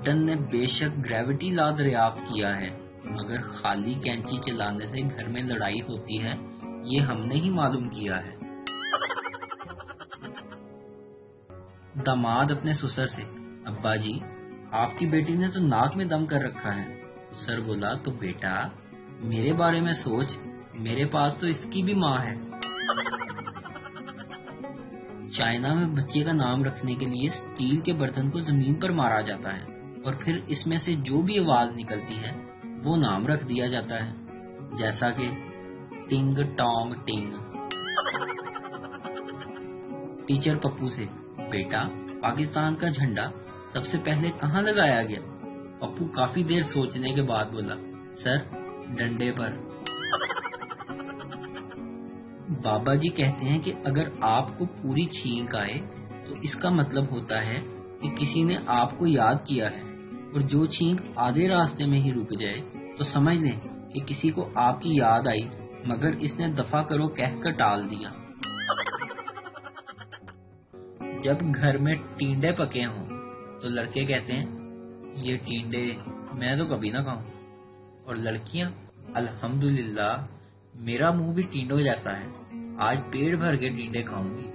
Newton نے بے شک گریوٹی لا دریافت کیا ہے، مگر خالی کینچی چلانے سے گھر میں لڑائی ہوتی ہے یہ ہم نے ہی معلوم کیا ہے۔ داماد اپنے سسر سے: ابا جی، آپ کی بیٹی نے تو ناک میں دم کر رکھا ہے۔ سسر بولا: تو بیٹا میرے بارے میں سوچ، میرے پاس تو اس کی بھی ماں ہے۔ چائنا میں بچے کا نام رکھنے کے لیے اسٹیل کے برتن کو زمین پر مارا جاتا ہے اور پھر اس میں سے جو بھی آواز نکلتی ہے وہ نام رکھ دیا جاتا ہے، جیسا کہ ٹنگ ٹام ٹنگ۔ ٹیچر پپو سے: بیٹا پاکستان کا جھنڈا سب سے پہلے کہاں لگایا گیا؟ پپو کافی دیر سوچنے کے بعد بولا: سر، ڈنڈے پر۔ بابا جی کہتے ہیں کہ اگر آپ کو پوری چھینک آئے تو اس کا مطلب ہوتا ہے کہ کسی نے آپ کو یاد کیا ہے، اور جو چھینک آدھے راستے میں ہی رک جائے تو سمجھ لیں کہ کسی کو آپ کی یاد آئی مگر اس نے دفع کرو کہہ کر ٹال دیا۔ جب گھر میں ٹینڈے پکے ہوں تو لڑکے کہتے ہیں: یہ ٹینڈے میں تو کبھی نہ کھاؤں، اور لڑکیاں: الحمدللہ میرا منہ بھی ٹینڈوں جیسا ہے، آج پیٹ بھر کے ٹینڈے کھاؤں گی۔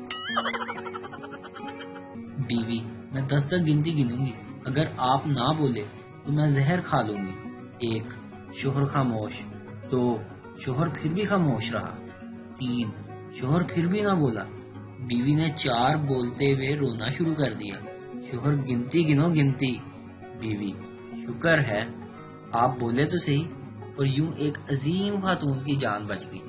بیوی: میں 10 تک گنتی گنوں گی، اگر آپ نہ بولے تو میں زہر کھا لوں گی۔ 1، شوہر خاموش۔ 2، شوہر پھر بھی خاموش رہا۔ 3، شوہر پھر بھی نہ بولا۔ بیوی نے 4 بولتے ہوئے رونا شروع کر دیا۔ شوہر: گنتی گنو گنتی۔ بیوی: شکر ہے آپ بولے تو صحیح، اور یوں ایک عظیم خاتون کی جان بچ گئی۔